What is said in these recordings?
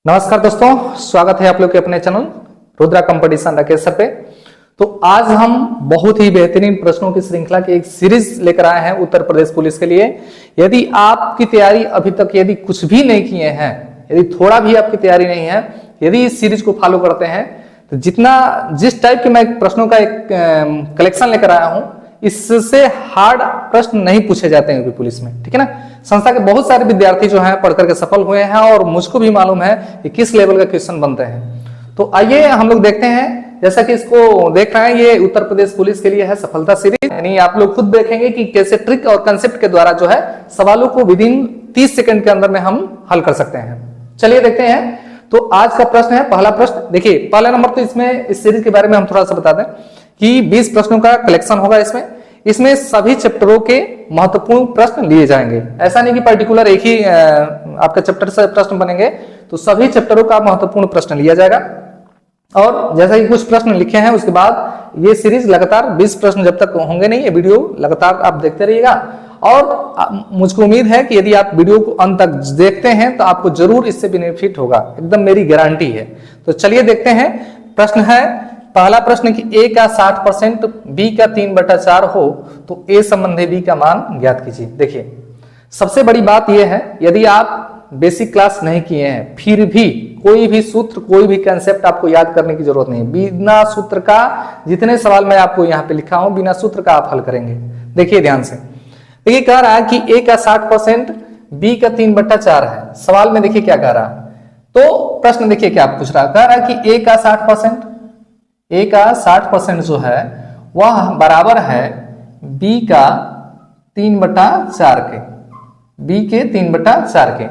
नमस्कार दोस्तों, स्वागत है आप लोग के अपने channel Rudra competition Rakesh sir पे। तो आज हम बहुत ही बेहतरीन प्रश्नों की श्रृंखला की एक सीरीज लेकर आए हैं उत्तर प्रदेश पुलिस के लिए। यदि आपकी तैयारी अभी तक यदि कुछ भी नहीं किए हैं, यदि थोड़ा भी आपकी तैयारी नहीं है, यदि इस सीरीज को फॉलो करते हैं तो जिस टाइप के मैं प्रश्नों का एक कलेक्शन लेकर आया हूं, इससे हार्ड प्रश्न नहीं पूछे जाते हैं पुलिस में, ठीक है ना। संस्था के बहुत सारे विद्यार्थी जो हैं पढ़ करके सफल हुए हैं और मुझको भी मालूम है कि किस लेवल का क्वेश्चन बनते हैं। तो आइए हम लोग देखते हैं। जैसा कि इसको देख रहे हैं, ये उत्तर प्रदेश पुलिस के लिए है सफलता सीरीज, यानी आप लोग खुद देखेंगे कि कैसे ट्रिक और कंसेप्ट के द्वारा जो है सवालों को विदिन 30 सेकंड के अंदर में हम हल कर सकते हैं। चलिए देखते हैं। तो आज का प्रश्न है, पहला प्रश्न देखिए। पहला नंबर तो इसमें इस सीरीज के बारे में हम थोड़ा सा बता दें कि 20 प्रश्नों का कलेक्शन होगा। इसमें सभी चैप्टरों के महत्वपूर्ण प्रश्न लिए जाएंगे। ऐसा नहीं कि पर्टिकुलर एक ही आपका चैप्टर से प्रश्न बनेंगे, तो सभी चैप्टरों का महत्वपूर्ण प्रश्न लिया जाएगा। और जैसा कि कुछ प्रश्न लिखे हैं, उसके बाद ये सीरीज लगातार 20 प्रश्न जब तक होंगे नहीं, ये वीडियो लगातार आप देखते रहिएगा। और मुझको उम्मीद है कि यदि आप वीडियो को अंत तक देखते हैं तो आपको जरूर इससे बेनिफिट होगा, एकदम मेरी गारंटी है। तो चलिए देखते हैं। प्रश्न है, पहला प्रश्न कि a का 60% b का 3/4 हो तो a संबंधी b का मान ज्ञात कीजिए। देखिए, सबसे बड़ी बात यह है, यदि आप बेसिक क्लास नहीं किए हैं फिर भी कोई भी सूत्र, कोई भी कंसेप्ट आपको याद करने की जरूरत नहीं। बिना सूत्र का जितने सवाल मैं आपको यहाँ पे लिखा हूं, बिना सूत्र का आप हल करेंगे। देखिए ध्यान से। देखिए, कह रहा है कि a का 60% b का 3/4 है। सवाल में देखिए क्या कह रहा है। तो प्रश्न देखिए क्या पूछ रहा है। कह रहा है कि a का 60% जो है वह बराबर है b का 3/4 के। b के 3/4 के।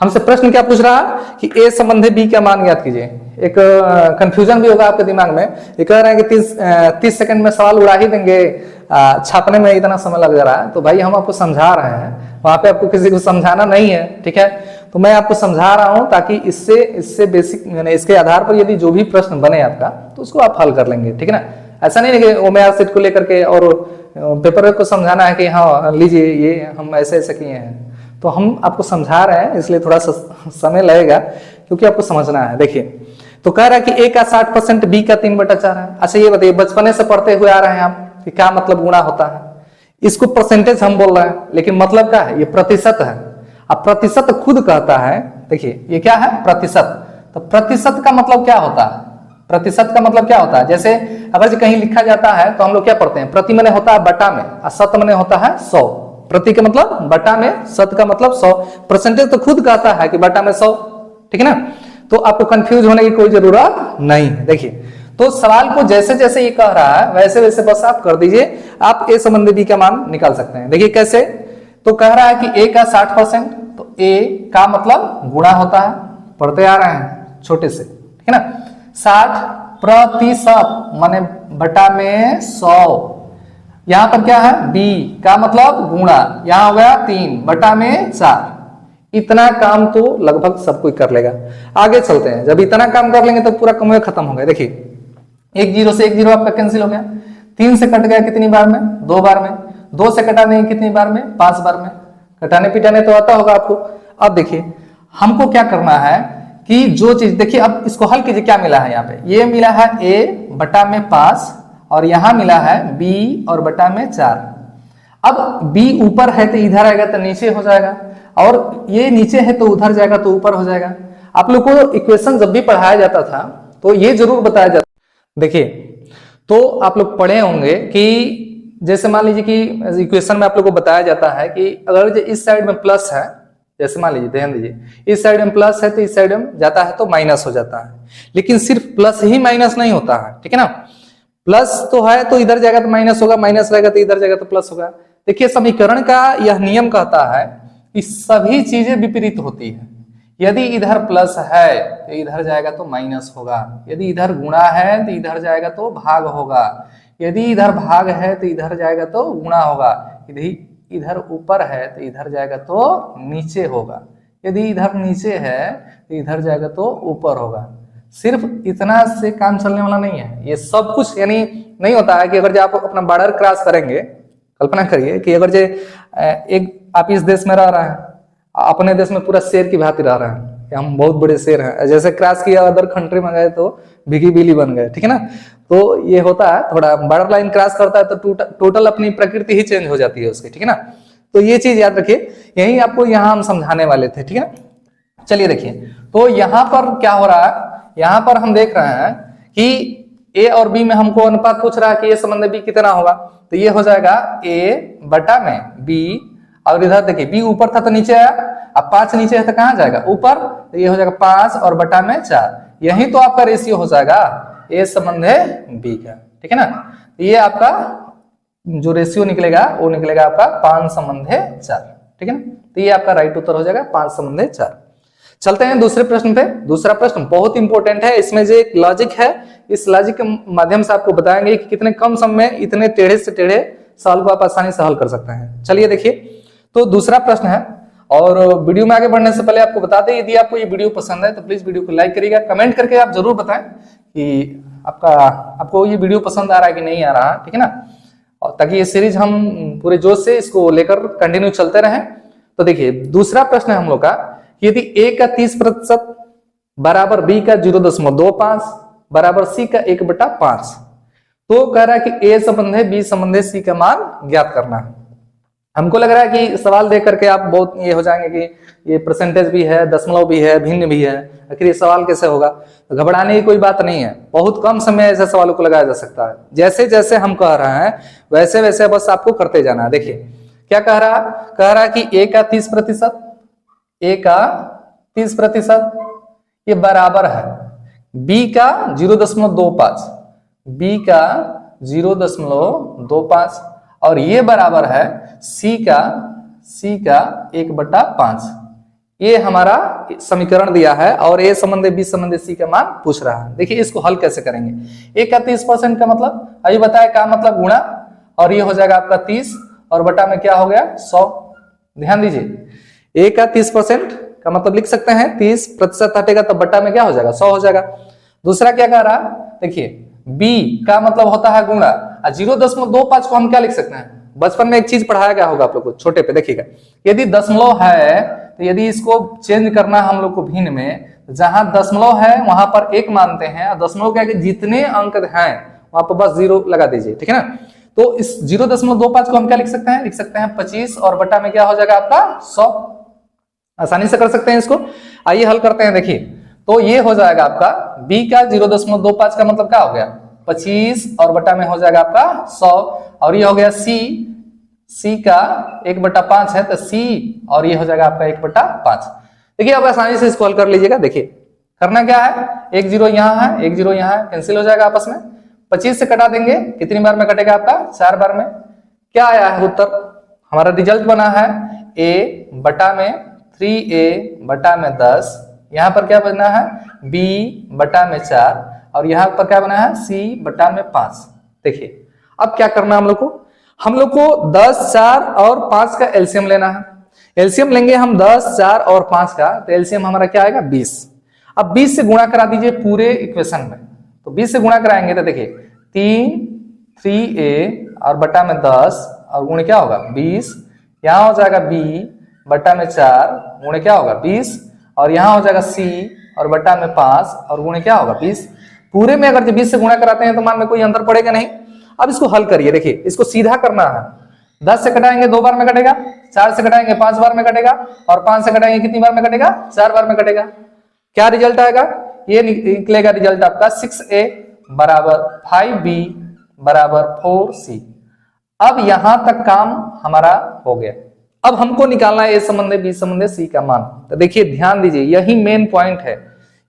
हमसे प्रश्न क्या पूछ रहा है कि a संबंधी b का मान ज्ञात कीजिए। एक कंफ्यूजन भी होगा आपके दिमाग में। ये कह रहे हैं कि 30 सेकंड में सवाल उड़ा ही देंगे, छापने में इतना समय लग जा रहा है। तो भाई हम आपको समझा रहे हैं, वहां पे आपको किसी को समझाना नहीं है, ठीक है। तो मैं आपको समझा रहा हूं ताकि इससे बेसिक, इसके आधार पर यदि जो भी प्रश्न बने आपका तो उसको आप हल कर लेंगे, ठीक है ना। ऐसा नहीं है कि ओमेआर सेट को लेकर के और पेपर को समझाना है कि हाँ लीजिए ये हम ऐसे ऐसे किए हैं। तो हम आपको समझा रहे हैं, इसलिए थोड़ा सा समय लगेगा क्योंकि आपको समझना है। देखिए, तो कह रहा है कि a का 60% b का 3/4 है। अच्छा ये बताइए, बचपने से पढ़ते हुए आ रहे हैं आप कि क्या मतलब गुणा होता है। इसको परसेंटेज हम बोल रहे हैं, लेकिन मतलब क्या है, ये प्रतिशत है। अब प्रतिशत खुद कहता है, देखिए ये क्या है, प्रतिशत। तो प्रतिशत का मतलब क्या होता है, प्रतिशत का मतलब क्या होता है। जैसे अगर कहीं लिखा जाता है तो हम लोग क्या पढ़ते हैं, प्रति मने होता है बटा में और शत मने होता है 100। प्रति का मतलब बटा में, शत का मतलब 100। परसेंटेज तो खुद कहता है कि बटा में 100, ठीक है ना। तो आपको कंफ्यूज होने की कोई जरूरत नहीं है। देखिए, तो सवाल को जैसे जैसे ये कह रहा है वैसे वैसे बस आप कर दीजिए, आप a संबंधी b का मान निकाल सकते हैं। देखिए कैसे। तो कह रहा है कि a का 60%, तो a का मतलब गुणा होता है, पढ़ते आ रहे हैं छोटे से, ठीक है ना। 60% माने बटा में 100। यहां पर क्या है, b का मतलब गुणा, यहां हो गया 3/4। इतना काम तो लगभग सब कोई कर लेगा। आगे चलते हैं। जब इतना काम कर लेंगे तो पूरा कमवे खत्म हो गया। देखिए, 1 0 से 1 0 आपका कैंसिल हो गया। 3 से कट गया कितनी बार में, 2 बार में। 2 से कटाने कितनी बार में, 5 बार में। कटाने पिटाने तो आता होगा आपको। अब देखिए हमको क्या करना है कि जो चीज, देखिए अब इसको हल कीजिए। क्या मिला है यहाँ पे, ये मिला है a बटा में 5 और यहां मिला है b और बटा में 4। अब b ऊपर है तो इधर आएगा तो नीचे हो जाएगा, और ये नीचे है तो उधर जाएगा तो ऊपर हो जाएगा। आप लोग को इक्वेशन जब भी पढ़ाया जाता था तो ये जरूर बताया जाता। देखिए, तो आप लोग पढ़े होंगे कि जैसे मान लीजिए कि इक्वेशन में आप लोग को बताया जाता है कि अगर इस साइड में प्लस है, जैसे मान लीजिए, ध्यान दीजिए, इस साइड में प्लस है तो इस साइड में जाता है तो माइनस हो जाता है। लेकिन सिर्फ प्लस ही माइनस नहीं होता है, ठीक है ना। प्लस तो है तो इधर जाएगा तो माइनस होगा, माइनस रहेगा तो इधर जाएगा तो प्लस होगा। देखिए, समीकरण का यह नियम कहता है कि सभी चीजें विपरीत होती है। यदि इधर प्लस है तो इधर जाएगा तो माइनस होगा, यदि इधर गुणा है तो इधर जाएगा तो भाग होगा, यदि इधर भाग है तो इधर जाएगा तो गुणा होगा, यदि इधर ऊपर है तो इधर जाएगा तो नीचे होगा, यदि इधर नीचे है तो इधर जाएगा तो ऊपर होगा। सिर्फ इतना से काम चलने वाला नहीं है, ये सब कुछ यानी नहीं होता है कि अगर जो आप अपना बॉर्डर क्रॉस करेंगे, कल्पना करिए कि अगर जो एक आप इस देश में रह रहे हैं, अपने देश में पूरा शेर की भांति रह रहे हैं, कि हम बहुत बड़े शेर हैं, जैसे क्रॉस किया अदर कंट्री में गए तो बिगी बिली बन गए, ठीक है ना। तो ये होता है, थोड़ा बॉर्डर लाइन क्रॉस करता है तो टोटल अपनी प्रकृति ही चेंज हो जाती है उसकी, ठीक है ना। तो ये चीज याद रखिए, यही आपको यहाँ हम समझाने वाले थे, ठीक है। चलिए देखिए, तो यहाँ पर क्या हो रहा है, यहाँ पर हम देख रहे हैं कि ए और बी में हमको अनुपात पूछ रहा है कि ए संबंध बी कितना होगा, तो ये हो जाएगा ए बटा में बी, और इधर देखिए बी ऊपर था तो नीचे आया, अब 5 नीचे है तो कहां जाएगा ऊपर, तो ये हो जाएगा 5 और बटा में 4, यही तो आपका रेशियो हो जाएगा ए संबंध है बी का, ठीक है ना। तो ये आपका जो रेशियो निकलेगा वो निकलेगा आपका 5 संबंध है 4, ठीक है ना। तो ये आपका राइट उत्तर हो जाएगा 5 संबंध है 4। चलते हैं दूसरे प्रश्न पे। दूसरा प्रश्न बहुत इंपॉर्टेंट है, इसमें जो एक लॉजिक है, इस लॉजिक के माध्यम से आपको बताएंगे कि कितने कम समय में इतने टेढ़े से टेढ़े सवाल को आप आसानी से हल कर सकते हैं। चलिए देखिए, तो दूसरा प्रश्न है, और वीडियो में आगे बढ़ने से पहले आपको बता दें, यदि आपको ये वीडियो पसंद है तो प्लीज वीडियो को लाइक करिएगा, कमेंट करके आप जरूर बताएं कि आपको ये वीडियो पसंद आ रहा है कि नहीं आ रहा, ठीक है ना, और ताकि ये सीरीज हम पूरे जोश से इसको लेकर कंटिन्यू चलते रहें। तो देखिए दूसरा प्रश्न है हम लोग का, यदि ए का 30% बराबर बी का 0.25 बराबर सी का 1/5, तो कह रहा है कि ए संबंध है बी संबंध है सी का मान ज्ञात करना है। हमको लग रहा है कि सवाल देख करके आप बहुत ये हो जाएंगे कि ये परसेंटेज भी है, दशमलव भी है, भिन्न भी है, आखिर ये सवाल कैसे होगा। तो घबराने की कोई बात नहीं है, बहुत कम समय ऐसे सवालों को लगाया जा सकता है। जैसे जैसे हम कह रहे हैं वैसे वैसे बस आपको करते जाना है। देखिए क्या कह रहा है कि ए का 30%, ए का 30% ये बराबर है बी का 0.25, बी का 0.25, और ये बराबर है सी का 1/5। ये हमारा समीकरण दिया है और ए संबंध बी संबंध सी का मान पूछ रहा है। देखिए इसको हल कैसे करेंगे। ए का 30% का मतलब अभी बताया, का मतलब गुणा, और ये हो जाएगा आपका 30 और बटा में क्या हो गया 100। ध्यान दीजिए, ए का 30% का मतलब लिख सकते हैं 30% हटेगा तो बटा में क्या हो जाएगा 100 हो जाएगा। दूसरा क्या कह रहा, देखिए बी का मतलब होता है गुणा, 0.25 को हम क्या लिख सकते हैं, बचपन में एक चीज पढ़ाया गया होगा आप लोग को छोटे पे, देखिएगा यदि दशमलव है तो यदि इसको चेंज करना है हम लोग को भिन्न में, जहां दशमलव है वहां पर 1 मानते हैं, और दशमलव के आगे जितने अंक हैं वहां पर बस 0 लगा दीजिए, ठीक है ना। तो इस 0.25 को हम क्या लिख सकते हैं, 25 और बटा में क्या हो जाएगा आपका 100। आसानी से कर सकते हैं इसको। आइए हल करते हैं। देखिए तो ये हो जाएगा आपका b का 0.25 का मतलब क्या हो गया 25 और बटा में हो जाएगा आपका 100, और ये हो गया c का 1/5 है तो c, और ये हो जाएगा आपका 1/5। देखिए अब आसानी से इसको हल कर लीजिएगा। देखिए करना क्या है, 1 0 यहाँ है, 1 0 यहाँ है, कैंसिल हो जाएगा आपस में। 25 से कटा देंगे, कितनी बार में कटेगा आपका 4 बार में। क्या आया है उत्तर, हमारा रिजल्ट बना है a बटा में 3a बटा में 10, यहाँ पर क्या बना है b बटा में 4, और यहाँ पर क्या बना है c बटा में 5। देखिए अब क्या करना हम लोग को 10, 4 और 5 का एलसीएम लेना है। एलसीएम लेंगे हम 10, 4 और 5 का, तो एलसीएम हमारा क्या आएगा 20। अब 20 से गुणा करा दीजिए पूरे इक्वेशन में, तो 20 से गुणा कराएंगे तो देखिए 3a और बटा में 10 और गुणे क्या होगा 20, यहाँ हो जाएगा b बटा में 4 गुणे क्या होगा 20, और यहाँ हो जाएगा c और बटा में 5 और गुणे क्या होगा 20। पूरे में अगर 20 से गुणा कराते हैं तो मान में कोई अंतर पड़ेगा नहीं। अब इसको हल करिए। देखिए इसको सीधा करना है, 10 से कटाएंगे 2 बार में कटेगा, 4 से कटाएंगे 5 बार में कटेगा, और 5 से कटाएंगे कितनी बार में कटेगा 4 बार में कटेगा। क्या रिजल्ट आएगा, ये निकलेगा रिजल्ट आपका 6a बराबर 5b बराबर 4c। अब यहां तक काम हमारा हो गया। अब हमको निकालना है ए संबंध बी संबंध सी का मान। तो देखिए ध्यान दीजिए, यही मेन पॉइंट है,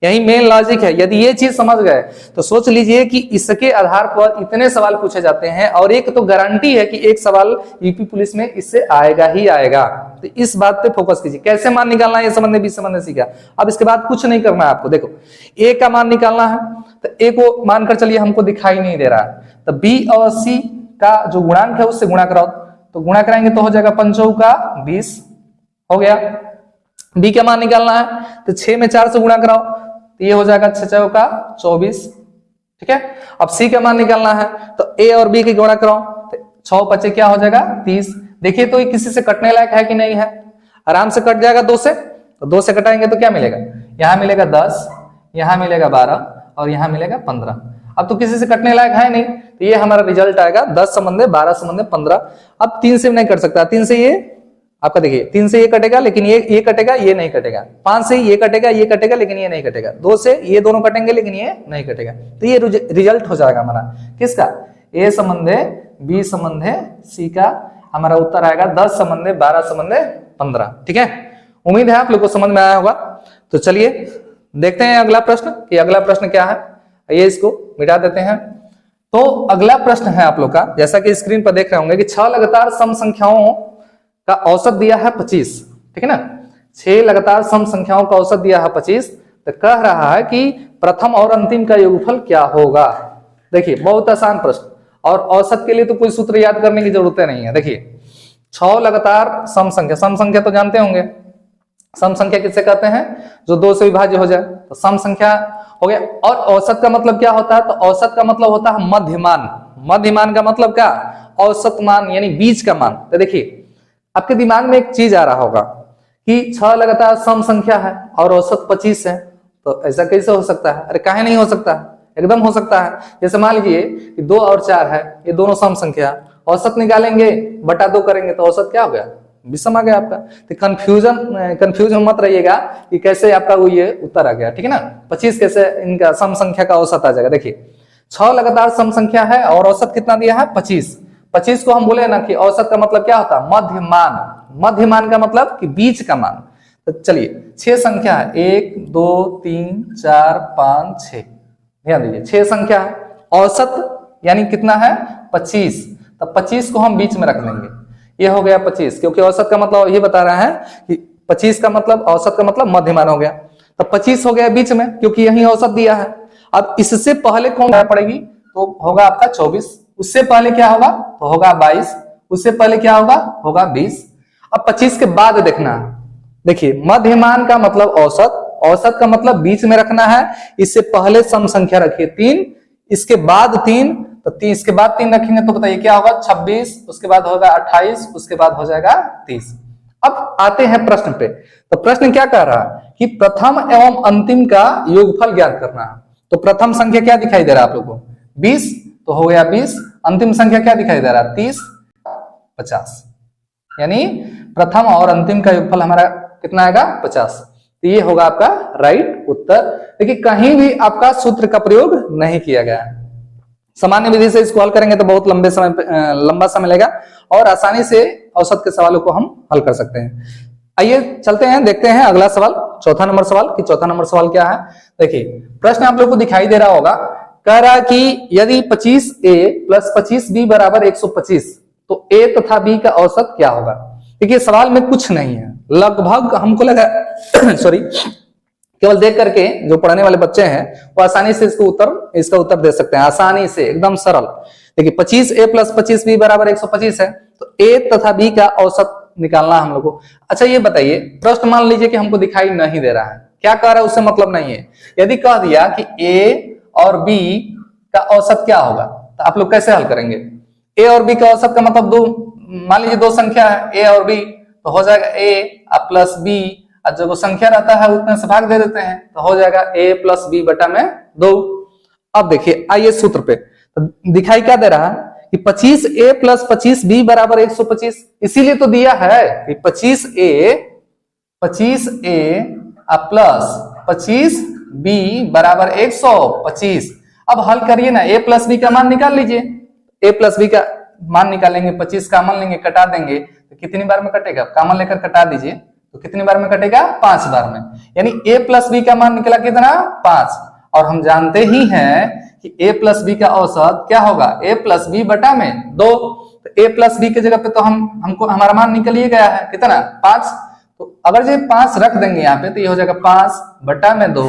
यही मेन लॉजिक है। यदि ये चीज समझ गए तो सोच लीजिए कि इसके आधार पर इतने सवाल पूछे जाते हैं, और एक तो गारंटी है कि एक सवाल यूपी पुलिस में इससे आएगा ही आएगा। तो इस बात पे फोकस कीजिए, कैसे मान निकालना है ए संबंध बी संबंध सी का। अब इसके बाद कुछ नहीं करना है आपको। देखो ए का मान निकालना है, तो ए को मानकर चलिए हमको दिखाई नहीं दे रहा है, तो बी और सी का जो गुणांक है उससे गुणा कराओ, तो गुणा कराएंगे तो हो जाएगा 5 का 20 हो गया। बी का मान निकालना है तो 6 में 4 से गुणा कराओ, तो ये हो जाएगा 6 का 24, ठीक है। अब सी का मान निकालना है तो ए और बी की गुणा कराओ, तो 6 बचे क्या हो जाएगा 30। देखिए तो ये किसी से कटने लायक है कि नहीं है, आराम से कट जाएगा 2 से, तो 2 से कटाएंगे तो क्या मिलेगा यहाँ मिलेगा 10, यहाँ मिलेगा 12 और यहाँ मिलेगा 15। अब तो किसी से कटने लायक है नहीं, तो ये हमारा रिजल्ट आएगा 10 संबंधे 12 संबंधे 15। अब 3 से नहीं कट सकता, 3 से ये आपका देखिए 3 से ये कटेगा लेकिन ये कटेगा, ये नहीं कटेगा। 5 से ये कटेगा, ये कटेगा लेकिन ये नहीं कटेगा। 2 से ये दोनों कटेंगे लेकिन ये नहीं कटेगा। तो ये रिजल्ट हो जाएगा हमारा किसका, ए संबंधे बी संबंधे सी का। हमारा उत्तर आएगा 10 संबंधे 12 संबंधे 15। ठीक है, उम्मीद है आप लोग को समझ में आया होगा। तो चलिए देखते हैं अगला प्रश्न कि अगला प्रश्न क्या है। ये इसको मिटा देते हैं। तो अगला प्रश्न है आप लोग का, जैसा कि स्क्रीन पर देख रहे होंगे कि 6 लगातार सम संख्याओं का औसत दिया है 25। ठीक है ना, 6 लगातार सम संख्याओं का औसत दिया है 25। तो कह रहा है कि प्रथम और अंतिम का योगफल क्या होगा। देखिए बहुत आसान प्रश्न, और औसत के लिए तो कोई सूत्र याद करने की जरूरत नहीं है। देखिए 6 लगातार सम संख्या तो जानते होंगे, सम संख्या किससे कहते हैं, जो 2 से विभाज्य हो जाए, तो सम संख्या हो गया। और औसत का मतलब क्या होता है, तो औसत का मतलब होता है मध्यमान। मध्यमान का मतलब क्या, औसत मान यानी बीच का मान। तो देखिए आपके दिमाग में एक चीज आ रहा होगा कि 6 लगातार सम संख्या है और औसत 25 है, तो ऐसा कैसे हो सकता है। अरे काहे नहीं हो सकता है, एकदम हो सकता है। जैसे मान लीजिए कि 2 और 4 है, ये दोनों सम संख्या, औसत निकालेंगे बटा 2 करेंगे तो औसत क्या हो गया, विषम आ गया आपका। तो कंफ्यूजन मत रहिएगा कि कैसे आपका वो ये उत्तर आ गया। ठीक है ना, 25 कैसे इनका सम संख्या का औसत आ जाएगा। देखिए 6 लगातार सम संख्या है और औसत कितना दिया है 25। 25 को हम बोले ना कि औसत का मतलब क्या होता है, मध्यमान। मध्यमान का मतलब कि बीच का मान। तो चलिए 6 संख्या है, 1 2 3 4 5 6, ध्यान दीजिए 6 संख्या है। औसत यानी कितना है 25, तो 25 को हम बीच में रख लेंगे। ये हो गया 25, क्योंकि औसत का मतलब ये बता रहा है कि 25 का मतलब औसत का मतलब मध्यमान हो गया। तो 25 हो गया बीच में, क्योंकि यही औसत दिया है। अब इससे पहले कौन पड़ेगी, तो होगा आपका 24। उससे पहले क्या होगा, तो होगा 22। उससे पहले क्या होगा, होगा 20। अब 25 के बाद देखना, देखिए मध्यमान का मतलब औसत, औसत का मतलब बीच में रखना है। इससे पहले सम संख्या रखिए 3, इसके बाद 3, तो 30 इसके बाद 3 रखेंगे तो बताइए क्या होगा 26, उसके बाद होगा 28, उसके बाद हो जाएगा 30। अब आते हैं प्रश्न पे। तो प्रश्न क्या कह रहा है कि प्रथम एवं अंतिम का योगफल ज्ञात करना है। तो प्रथम संख्या क्या दिखाई दे रहा है आप लोगों को, 20, तो हो गया 20। अंतिम संख्या क्या दिखाई दे रहा है, 30 50, यानी प्रथम और अंतिम का योगफल हमारा कितना आएगा 50। तो ये होगा आपका राइट उत्तर। देखिए कहीं भी आपका सूत्र का प्रयोग नहीं किया गया। सामान्य विधि से इसको हल करेंगे तो बहुत लंबा समय लेगा, और आसानी से औसत के सवालों को हम हल कर सकते हैं। आइए चलते हैं, देखते हैं अगला सवाल, चौथा नंबर सवाल कि चौथा नंबर सवाल क्या है। देखिए प्रश्न आप लोग को दिखाई दे रहा होगा, कह रहा है कि यदि 25a + 25b = 125, तो a तथा b का औसत क्या होगा। देखिए सवाल में कुछ नहीं है, लगभग हमको लगा सॉरी, केवल देख करके जो पढ़ने वाले बच्चे हैं वो आसानी से इसका उत्तर दे सकते हैं, आसानी से, एकदम सरल। देखिए 25a + 25b = 125 है, तो a तथा b का औसत निकालना हम लोग को। अच्छा ये बताइए, प्रश्न मान लीजिए कि हमको दिखाई नहीं दे रहा है, क्या कह रहा है उससे मतलब नहीं है। यदि कह दिया कि a और b का औसत क्या होगा, तो आप लोग कैसे हल करेंगे। a और b का औसत का मतलब दो, मान लीजिए 2 संख्या है a और b, तो हो जाएगा a + b, और जो संख्या रहता है उतने से भाग दे देते हैं, तो हो जाएगा a + b बटा में 2। अब देखिए आइए सूत्र पे, तो दिखाई क्या दे रहा है कि 25a + 25b = 125, इसीलिए तो दिया है कि 25a + 25b = 125। अब हल करिए ना, a + b का मान निकाल लीजिए। a + b का मान निकालेंगे, 25 कामन लेंगे, कटा देंगे, तो कितनी बार में कटेगा, कामन लेकर कटा दीजिए, तो कितनी बार में कटेगा 5 बार में। यानी a + b का मान निकला कितना 5, और हम जानते ही हैं कि a + b का औसत क्या होगा, a + b बटा में 2। तो a + b के जगह पे तो हमको हमारा मान निकल ही गया है, कितना 5। तो अगर जो 5 रख देंगे यहाँ पे, तो ये हो जाएगा 5 बटा में 2,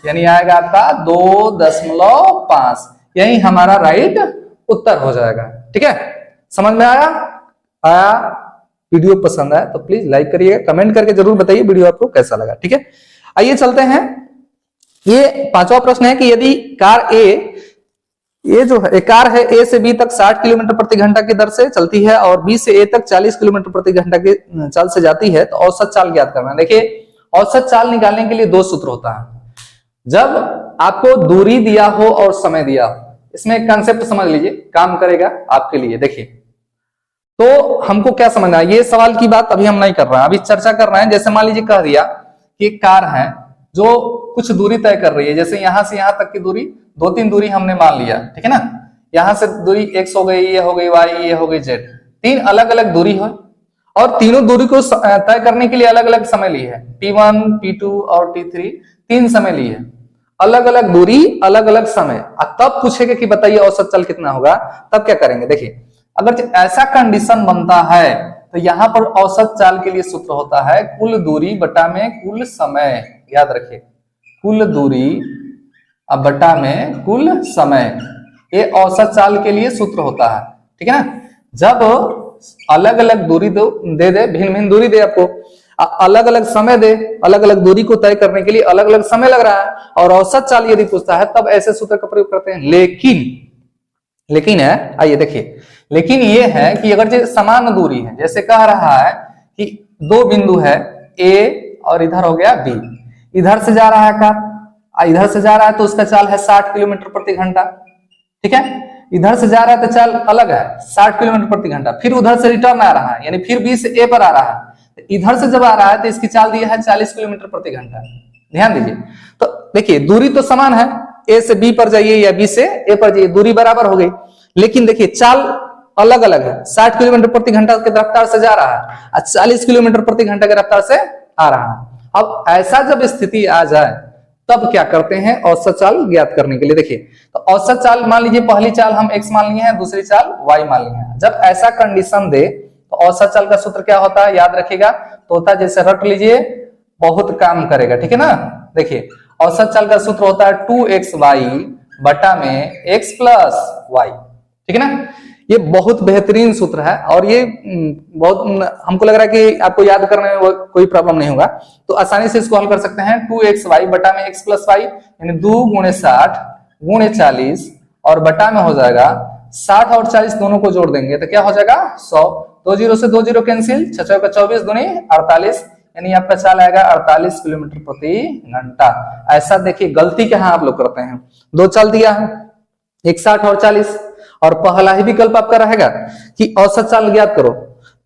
यानी आएगा आपका 2.5। यही हमारा राइट उत्तर हो जाएगा। ठीक है, समझ में आया। वीडियो पसंद आया तो प्लीज लाइक करिएगा, कमेंट करके जरूर बताइए वीडियो आपको कैसा लगा। ठीक है, आइए चलते हैं। ये 5वां प्रश्न है कि यदि कार ये जो है कार है ए से बी तक 60 किलोमीटर प्रति घंटा की दर से चलती है और बी से ए तक 40 किलोमीटर प्रति घंटा की चाल से जाती है, तो औसत चाल ज्ञात करना। देखिए औसत चाल निकालने के लिए दो सूत्र होता है। जब आपको दूरी दिया हो और समय दिया हो, इसमें एक कंसेप्ट समझ लीजिए, काम करेगा आपके लिए। देखिए, तो हमको क्या समझना है, ये सवाल की बात अभी हम नहीं कर रहे हैं, अभी चर्चा कर रहे हैं। जैसे मान लीजिए कह दिया कि एक कार है जो कुछ दूरी तय कर रही है, जैसे यहां से यहां तक की दूरी, दो तीन दूरी हमने मान लिया, ठीक है ना। यहां से दूरी x हो गई, ये हो गई y, ये हो गई z, तीन अलग अलग दूरी है और तीनों दूरी को तय करने के लिए अलग अलग समय ली है, t1, t2 और t3, तीन समय ली है, अलग अलग दूरी अलग अलग समय। तब पूछेगा कि बताइए औसत चाल कितना होगा, तब क्या करेंगे। देखिए, अगर ऐसा कंडीशन बनता है तो यहां पर औसत चाल के लिए सूत्र होता है कुल दूरी बटा में कुल समय। याद रखिए, कुल दूरी अब बटा में कुल समय, ये औसत चाल के लिए सूत्र होता है, ठीक है ना। जब अलग अलग दूरी दे भिन्न भिन्न दूरी दे, आपको अलग अलग समय दे, अलग अलग दूरी को तय करने के लिए अलग अलग समय लग रहा है, और औसत चाल यदि पूछता है तब ऐसे सूत्र का प्रयोग करते हैं। लेकिन है, आइए देखिए, लेकिन ये है कि अगर जो समान दूरी है, जैसे कह रहा है कि दो बिंदु है ए और इधर हो गया बी, इधर से जा रहा है कार, इधर से जा रहा है तो उसका चाल है 60 किलोमीटर प्रति घंटा, ठीक है। इधर से जा रहा है तो चाल अलग है 60 किलोमीटर प्रति घंटा, फिर उधर से रिटर्न आ रहा है, यानी फिर बी से ए पर आ रहा है, इधर से जब आ रहा है तो इसकी चाल दी है 40 किलोमीटर प्रति घंटा। ध्यान दीजिए, तो देखिए दूरी तो समान है, ए से बी पर जाइए या बी से ए पर जाइए, दूरी बराबर हो गई, लेकिन देखिए चाल अलग अलग है। 60 किलोमीटर प्रति घंटा के रफ्तार से जा रहा है और 40 किलोमीटर प्रति घंटा के रफ्तार से आ रहा है। अब ऐसा जब स्थिति आ जाए तब क्या करते हैं औसत चाल ज्ञात करने के लिए। देखिए, तो औसत चाल मान लीजिए, पहली चाल हम x मान लिए हैं, दूसरी चाल y मान लिए हैं। जब ऐसा कंडीशन दे तो औसत चाल का सूत्र क्या होता है, याद रखिएगा, तो होता है, जैसे रट लीजिए, बहुत काम करेगा, ठीक है ना। देखिए, औसत चाल का सूत्र होता है 2xy बटा में x प्लस y, ठीक है ना। ये बहुत बेहतरीन सूत्र है और ये बहुत, हमको लग रहा है कि आपको याद करने में कोई प्रॉब्लम नहीं होगा, तो आसानी से इसको हल कर सकते हैं। 2xy बटा में x प्लस y, यानी 2 गुणे 60 गुणे 40 और बटा में हो जाएगा 60 और 40 दोनों को जोड़ देंगे तो क्या हो जाएगा 100, 2 जीरो से 2 जीरो कैंसिल, 6 का 24 दूनी 48, यानी आपका चाल आएगा 48 किलोमीटर प्रति घंटा। ऐसा देखिए गलती क्या आप लोग करते हैं, दो चाल दिया है, एक 60 और 40, और पहला ही विकल्प आपका रहेगा कि औसत चाल ज्ञात करो,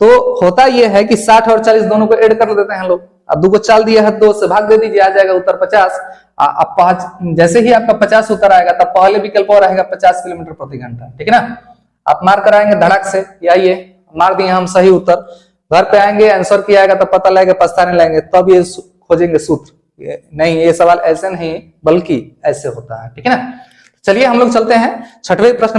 तो होता यह है कि 60 और 40 दोनों को ऐड कर देते हैं लोग। अब 2 को चाल दिया है, 2 से भाग दे दीजिए, आ जाएगा उत्तर 50। अब 5 जैसे ही आपका 50 उत्तर आएगा तब पहले विकल्प और रहेगा 50 किलोमीटर प्रति घंटा, ठीक है ना। आप मार कराएंगे धड़क से, आइए मार दिए हम सही उत्तर, घर पे आएंगे आंसर किया आएगा तब पता लगेगा, पछताने लगेंगे, तब ये खोजेंगे सूत्र। नहीं, ये सवाल ऐसे नहीं बल्कि ऐसे होता है, ठीक है ना। चलिए हम लोग चलते हैं 6वें प्रश्न।